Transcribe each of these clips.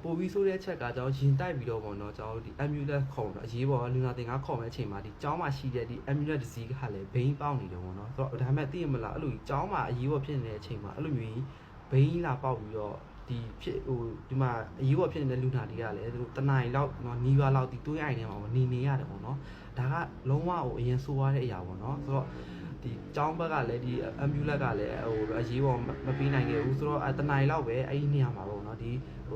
ပိုပြီးဆိုတဲ့ချက်ကကျွန်တော်ရင်တိုက်ပြီးတော့ပေါ့နော်ကျွန်တော်ဒီ amulet ခုံတော့အရေးပေါ်လူနာတင်ကားခုံမဲ့အချိန်မှာဒီကျောင်းမှာရှိတဲ့ဒီ amulet disease ကလည်းဘိန်းပေါက်နေတယ်ပေါ့နော်ဆိုတော့ဒါမှသိရမလားအဲ့လိုကျောင်းမှာအရေးပေါ်ဖြစ်နေတဲ့အချိန်မှာအဲ့လိုမျိုးဘိန်းလာပေါက်ပြီးတော့ဒီဖြစ်ဒီမှာအရေးပေါ်ဖြစ်နေတဲ့လူနာတွေကလည်းသူတို့တနိုင်လောက်နီးပါးလောက်ဒီတွေးအိုင်ထဲမှာနေနေရတယ်ပေါ့နော်ဒါကလုံးဝအရင်ဆိုးရတဲ့အရာပေါ့နော်ဆိုတော့ဒီကျောင်းဘက်ကလည်းဒီ amulet ကလည်းအရေးပေါ်မပေးနိုင်ခဲ့ဘူးဆိုတော့တနိုင်လောက်ပဲအဲ့ဒီနေရာမှာပေါ့နော်ဒီ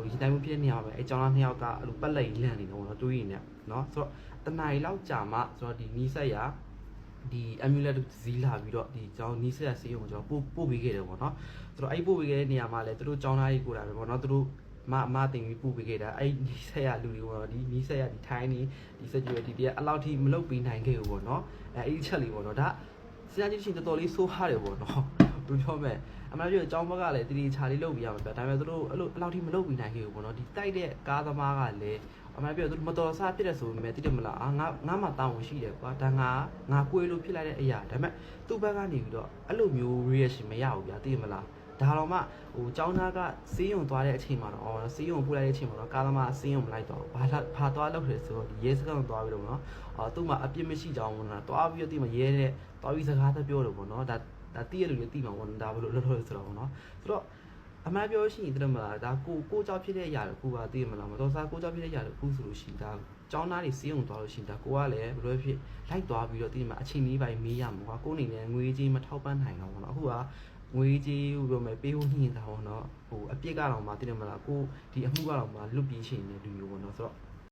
ရင်တိုင်းမှုဖြစ်နေရမှာပဲအဲ့ကျောင်းသား2ယောက်ကအဲ့လိုပတ်လက်လန့်နေတယ်ပေါ့နော်တွေးရင်လည်းနော်ဆိုတော့တနိုင်လောက်ကြာမှဆိုတော့ဒီနီးစက်ရဒီ amulet ဇီးလာပြီးတော့ဒီကျောင်းနီးစက်ဆေးရုံကျွန်တော်ပို့ပေးခဲ့တယ်ပေါ့နော်ဆိုတော့အဲ့ပို့ပေးခဲ့တဲ့နေရာမှာလည်းသူတို့ကျောင်းသားကြီးကိုယ်တိုင်ပဲပေါ့နော်သူတို့မတင်ပြီးပို့ပေးခဲ့တာအဲ့နီးစက်ရလူတွေပေါ့နော်ဒီနီးစက်ရဒီထိုင်းနေဒီ security တွေအဲ့လောက်ထိမလုပ်ပေးနိုင်ခဲ့ဘူးပေါ့နော်အဲ့ဒီချက်လေးပေါ့နော်ဒါစဉ်းစားကြည့်ရှင်တော်တော်လေးဆိုးရတယ်ပေါ့နော်သူပြောမဲ့အမှန်ပြောကျောင်းဘက်ကလည်းတီချာလေးလုပ်ပြရမှာပြဒါပေမဲ့သူတို့အဲ့လောက်ထိမလုပ်ပေးနိုင်ခဲ့ဘူးပေါ့နော်ဒီတိုက်တဲ့ကားသမားကလည်းအမှန်ပြောသူတို့မတော်စားဖြစ်တဲ့ဆိုပေမဲ့တိတယ်မလားငါမှတောင်းဝင်ရှိတယ်ကွာဒါငါကိုယ်လို့ဖြစ်လိုက်တဲ့အရာဒါပေမဲ့သူ့ဘက်ကနေပြီးတော့အဲ့လိုမျိုး reaction မရဘူးဗျာတိတယ်မလားဒါတော့မှကျောင်းသားကစေးရုံသွားတဲ့အချိန်မှာတော့စေးရုံပို့လိုက်တဲ့အချိန်မှာတော့ကားသမားစေးရုံမလိုက်တော့ဘာသွားလုပ်တယ်ဆိုတော့ဒီရဲစခန်းသွားပြီးတော့နော်သူ့မှာအပြစ်မရှိကြောင်းပေါ့နော်သွားပြီးတော့တိမရဲတဲ့သွားပြီးစကားသက်ပြောတယ်ပေါ့နော်ဒါတိရလူတွေတိမှာပေါ့နော်ဒါဘယ်လိုလုပ်လို့ဆိုတော့ပေါ့နော်ဆိုတော့အမှန်ပြောရှိရင်တိတယ်မလားဒါကိုကြောက်ဖြစ်တဲ့အရာကိုကတိရမလားမတော်စားကိုကြောက်ဖြစ်တဲ့အရာကိုဆိုလို့ရှိရင်ဒါကျောင်းသားတွေစေးရုံသွားလို့ရှိရင်ဒါကိုကလည်းဘယ်လိုဖြစ်လိုက်သွားပြီးတော့တိမှာအချိန်ကြီးပိုင်းမေးရမှာကွာကိုအနေနဲ့ငွေကြေးမထောက်ပံ့နိုင်တော့ဘူးနော်အခုကငွေကြေးပြောမယ်ပေးဖို့ညှင်တာပေါ့နော်အပြစ်ကတော့မှတိတယ်မလားကိုဒီအမှုကတော့မှလွတ်ပြီးရှိနေလူမျိုးပေါ့နော်ဆိုတော့